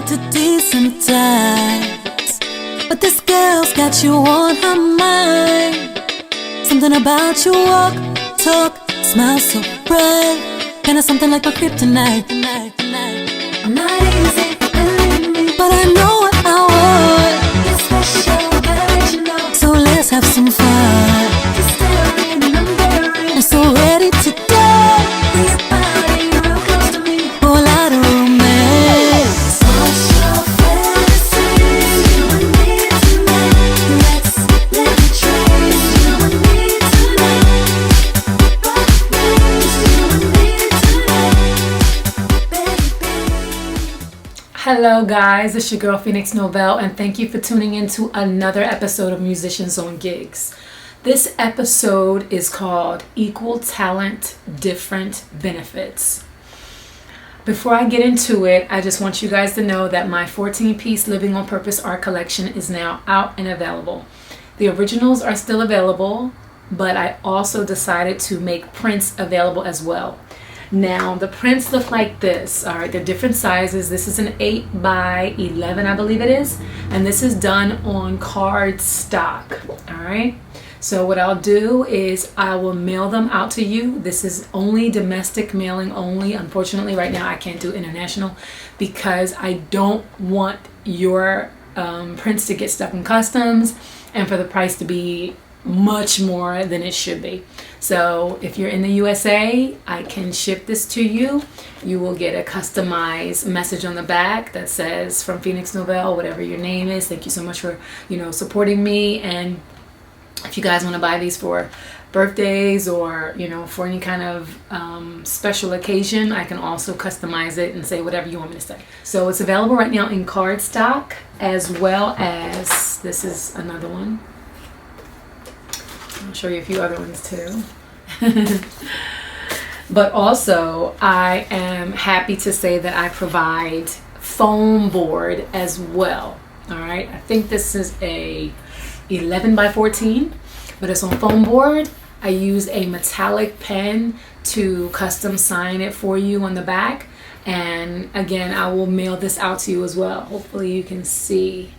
to decent times, but this girl's got you on her mind. Something about your walk, talk, smile so bright, kinda something like my kryptonite. I'm not easy, believe me, but I know what I want. It's special, gotta let you know. So let's have some fun. You're staring and I'm daring, I'm so ready to die. Bring your body real close to me, whole lot of romance. What's your fantasy? You and me tonight. Let's let me trace you and me tonight. Rock waves, you and me tonight, baby. Hello guys, it's your girl Phoenix Novell, and thank you for tuning in to another episode of Musicians on Gigs. This episode is called Equal Talent, Different Benefits. Before I get into it, I just want you guys to know that my 14-piece Living on Purpose art collection is now out and available. The originals are still available, but I also decided to make prints available as well. Now, the prints look like this. All right, they're different sizes. This is an 8 by 11, I believe it is. And this is done on card stock. All right. So what I'll do is I will mail them out to you. This is only domestic mailing only. Unfortunately, right now I can't do international because I don't want your prints to get stuck in customs and for the price to be much more than it should be. So if you're in the USA, I can ship this to you. You will get a customized message on the back that says from Phoenix Novell, whatever your name is. Thank you so much for, supporting me. And if you guys want to buy these for birthdays or, for any kind of special occasion, I can also customize it and say whatever you want me to say. So it's available right now in cardstock, as well as this is another one. I'll show you a few other ones too. But also, I am happy to say that I provide foam board as well. All right, I think this is a 11 by 14, but it's on foam board. I use a metallic pen to custom sign it for you on the back. And again, I will mail this out to you as well. Hopefully you can see.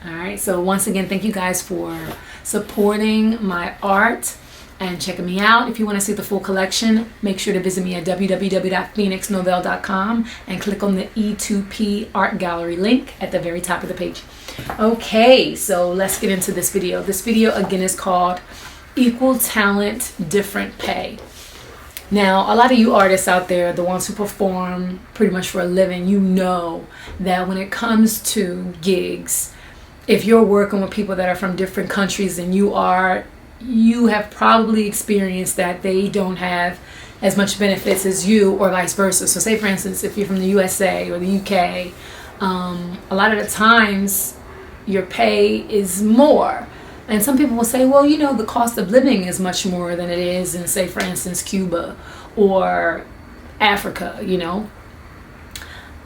All right, so once again, thank you guys for supporting my art and checking me out. If you want to see the full collection, make sure to visit me at www.phoenixnovell.com and click on the E2P Art Gallery link at the very top of the page. Okay, so let's get into this video. This video again is called Equal Talent, Different Pay. Now, a lot of you artists out there, the ones who perform pretty much for a living, you know that when it comes to gigs, if you're working with people that are from different countries than you are, you have probably experienced that they don't have as much benefits as you, or vice versa. So say for instance, if you're from the USA or the UK, a lot of the times your pay is more. And some people will say, well, the cost of living is much more than it is in, say for instance, Cuba or Africa.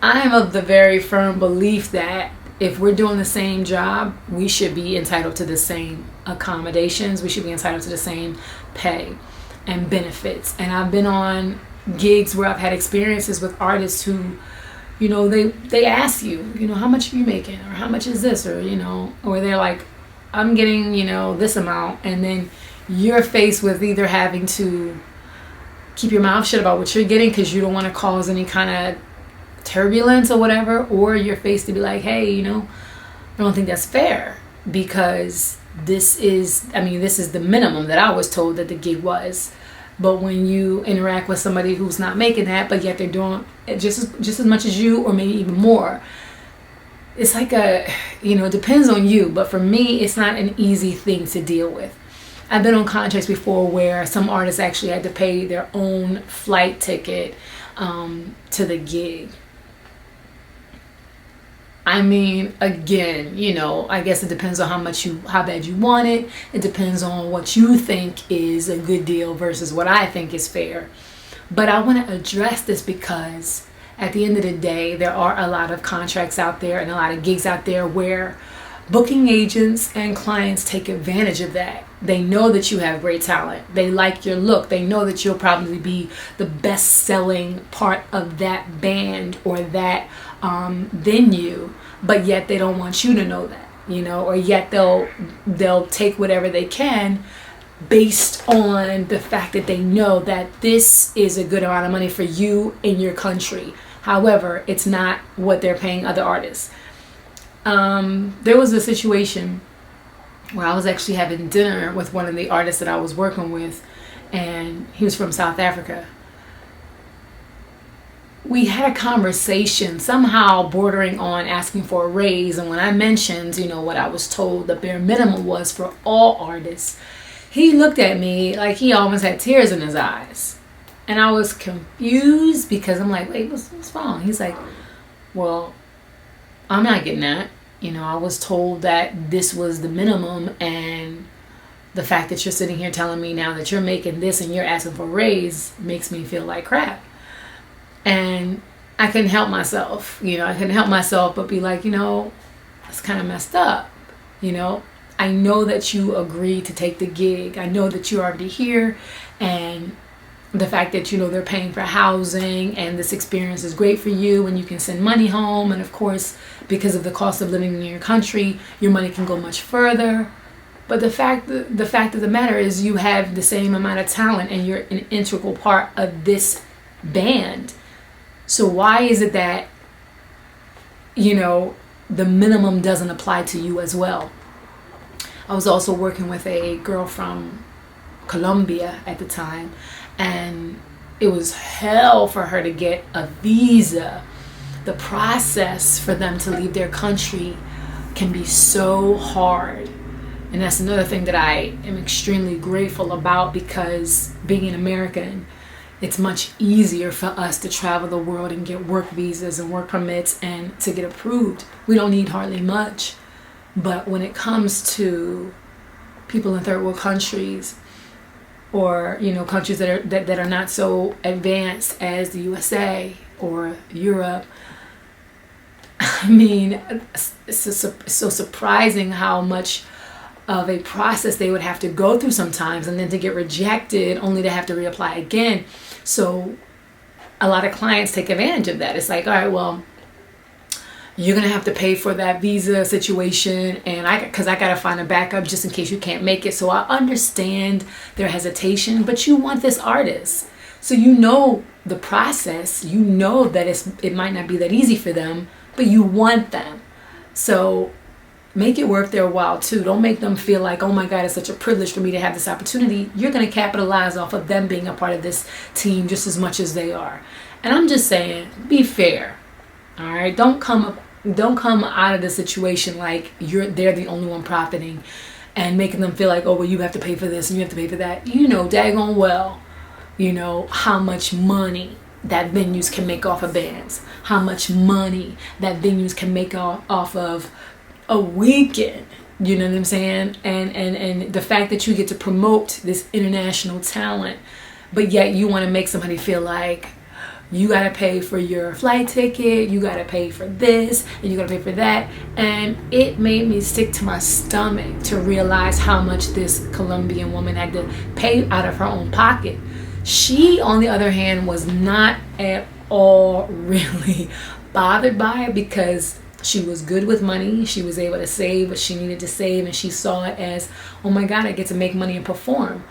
I am of the very firm belief that if we're doing the same job, we should be entitled to the same accommodations. We should be entitled to the same pay and benefits. And I've been on gigs where I've had experiences with artists who, they ask you, how much are you making? Or how much is this? Or, or they're like, I'm getting, this amount. And then you're faced with either having to keep your mouth shut about what you're getting because you don't want to cause any kind of turbulence or whatever, or you're faced to be like, hey, I don't think that's fair because this is the minimum that I was told that the gig was. But when you interact with somebody who's not making that, but yet they're doing just as much as you or maybe even more, it's like it depends on you. But for me, it's not an easy thing to deal with. I've been on contracts before where some artists actually had to pay their own flight ticket to the gig. Again, I guess it depends on how bad you want it. It depends on what you think is a good deal versus what I think is fair. But I want to address this because at the end of the day, there are a lot of contracts out there and a lot of gigs out there where Booking agents and clients take advantage of that. They know that you have great talent. They like your look. They know that you'll probably be the best selling part of that band or that venue, but yet they don't want you to know that, or yet they'll take whatever they can based on the fact that they know that this is a good amount of money for you in your country. However, it's not what they're paying other artists. There was a situation where I was actually having dinner with one of the artists that I was working with, and he was from South Africa. We had a conversation somehow bordering on asking for a raise, and when I mentioned, what I was told the bare minimum was for all artists, he looked at me like he almost had tears in his eyes. And I was confused because I'm like, wait, what's wrong? He's like, well, I'm not getting that. I was told that this was the minimum, and the fact that you're sitting here telling me now that you're making this and you're asking for a raise makes me feel like crap. And I couldn't help myself. I couldn't help myself but be like, it's kind of messed up. I know that you agreed to take the gig. I know that you're already here, and the fact that they're paying for housing and this experience is great for you and you can send money home, and of course because of the cost of living in your country your money can go much further. But the fact of the matter is you have the same amount of talent and you're an integral part of this band. So why is it that the minimum doesn't apply to you as well? I was also working with a girl from Colombia at the time, and it was hell for her to get a visa. The process for them to leave their country can be so hard. And that's another thing that I am extremely grateful about, because being an American, it's much easier for us to travel the world and get work visas and work permits and to get approved. We don't need hardly much. But when it comes to people in third world countries, or countries that are not so advanced as the USA or Europe, I mean, it's so surprising how much of a process they would have to go through sometimes, and then to get rejected only to have to reapply again. So a lot of clients take advantage of that. It's like, all right, well, you're going to have to pay for that visa situation, and because I got to find a backup just in case you can't make it. So I understand their hesitation, but you want this artist. So the process, that it might not be that easy for them, but you want them. So make it worth their while too. Don't make them feel like, oh my God, it's such a privilege for me to have this opportunity. You're going to capitalize off of them being a part of this team just as much as they are. And I'm just saying, be fair. All right, don't come out of the situation like they're the only one profiting and making them feel like, oh, well, you have to pay for this and you have to pay for that. Daggone well, how much money that venues can make off of bands, how much money that venues can make off of a weekend. You know what I'm saying? And the fact that you get to promote this international talent, but yet you want to make somebody feel like you got to pay for your flight ticket, you got to pay for this, and you got to pay for that. And it made me sick to my stomach to realize how much this Colombian woman had to pay out of her own pocket. She, on the other hand, was not at all really bothered by it, because she was good with money. She was able to save what she needed to save, and she saw it as, oh my God, I get to make money and perform.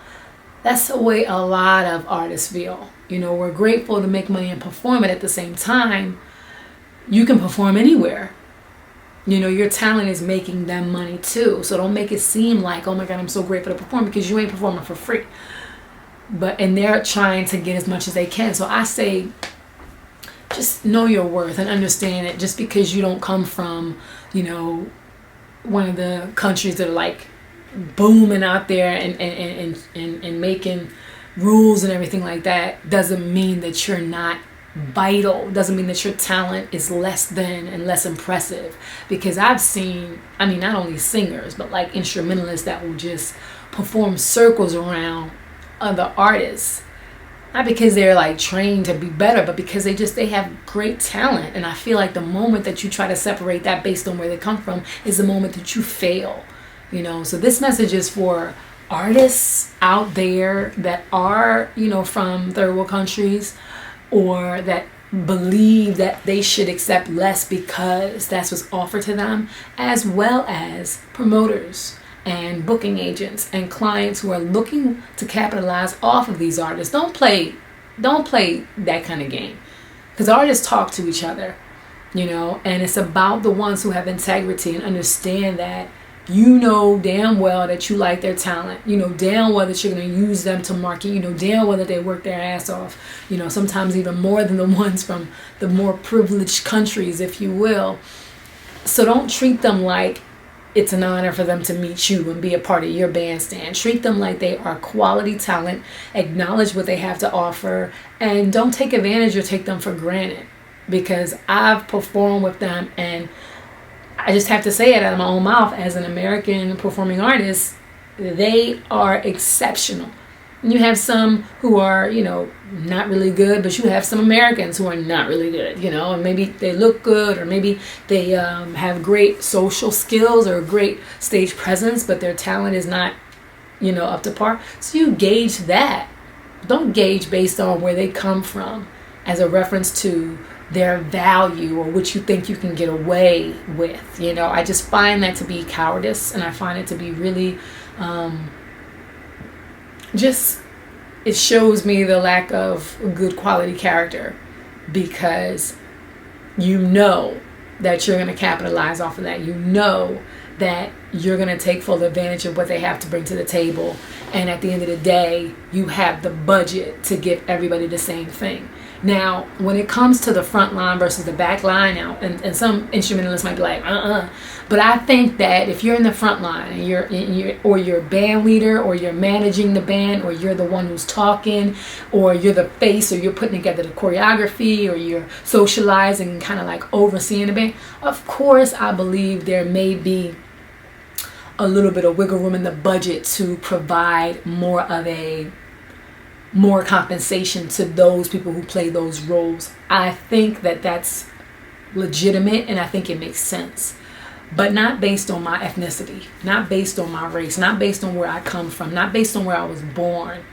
That's the way a lot of artists feel. We're grateful to make money and perform, but at the same time, you can perform anywhere. Your talent is making them money too. So don't make it seem like, oh my God, I'm so grateful to perform, because you ain't performing for free. And they're trying to get as much as they can. So I say, just know your worth and understand it. Just because you don't come from, one of the countries that are like booming out there and making rules and everything like that, doesn't mean that you're not vital. Doesn't mean that your talent is less than and less impressive. Because I've seen, not only singers, but like instrumentalists that will just perform circles around other artists. not because they're like trained to be better, but because they have great talent. And I feel like the moment that you try to separate that based on where they come from is the moment that you fail, you know. So this message is for artists out there that are, you know, from third world countries, or that believe that they should accept less because that's what's offered to them, as well as promoters and booking agents and clients who are looking to capitalize off of these artists. Don't play that kind of game, because artists talk to each other, you know, and it's about the ones who have integrity and understand that you know damn well that you like their talent. You know damn well that you're going to use them to market. You know damn well that they work their ass off, you know, sometimes even more than the ones from the more privileged countries, if you will. So don't treat them like it's an honor for them to meet you and be a part of your bandstand. Treat them like they are quality talent. Acknowledge what they have to offer, and don't take advantage or take them for granted, because I've performed with them, and I just have to say it out of my own mouth, as an American performing artist, they are exceptional. You have some who are, you know, not really good, but you have some Americans who are not really good, you know, and maybe they look good, or maybe they have great social skills or great stage presence, but their talent is not, you know, up to par. So you gauge that. Don't gauge based on where they come from as a reference to their value or what you think you can get away with. You know, I just find that to be cowardice, and I find it to be really it shows me the lack of good quality character, because you know that you're going to capitalize off of that. You know that you're going to take full advantage of what they have to bring to the table, and at the end of the day you have the budget to give everybody the same thing. Now, when it comes to the front line versus the back line now, and some instrumentalists might be like, but I think that if you're in the front line and you're a band leader, or you're managing the band, or you're the one who's talking, or you're the face, or you're putting together the choreography, or you're socializing and kind of like overseeing the band, of course I believe there may be a little bit of wiggle room in the budget to provide more compensation to those people who play those roles. I think that that's legitimate, and I think it makes sense, but not based on my ethnicity, not based on my race, not based on where I come from, not based on where I was born,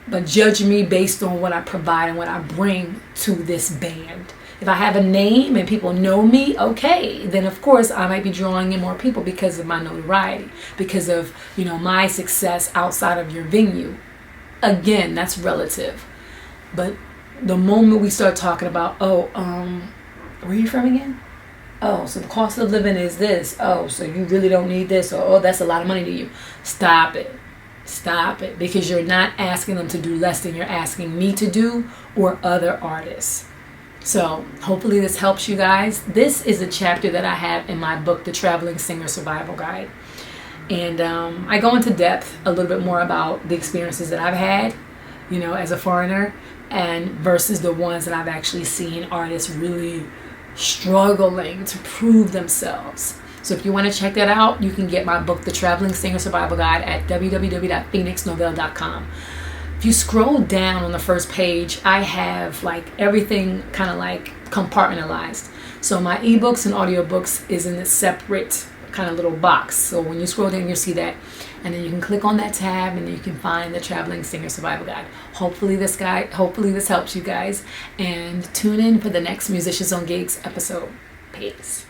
but judge me based on what I provide and what I bring to this band. If I have a name and people know me, okay, then of course I might be drawing in more people because of my notoriety, because of, you know, my success outside of your venue. Again, that's relative. But the moment we start talking about, where are you from again? Oh, so the cost of living is this. Oh, so you really don't need this. Or, oh, that's a lot of money to you. Stop it. Stop it. Because you're not asking them to do less than you're asking me to do, or other artists. So hopefully this helps you guys. This is a chapter that I have in my book, The Traveling Singer Survival Guide. And I go into depth a little bit more about the experiences that I've had, you know, as a foreigner, and versus the ones that I've actually seen artists really struggling to prove themselves. So if you want to check that out, you can get my book, The Traveling Singer Survival Guide, at www.phoenixnovell.com. If you scroll down on the first page, I have like everything kind of like compartmentalized. So my ebooks and audiobooks is in a separate kind of little box. So when you scroll down, you'll see that, and then you can click on that tab, and then you can find the Traveling Singer Survival Guide. Hopefully this helps you guys, and tune in for the next Musicians on Gigs episode. Peace.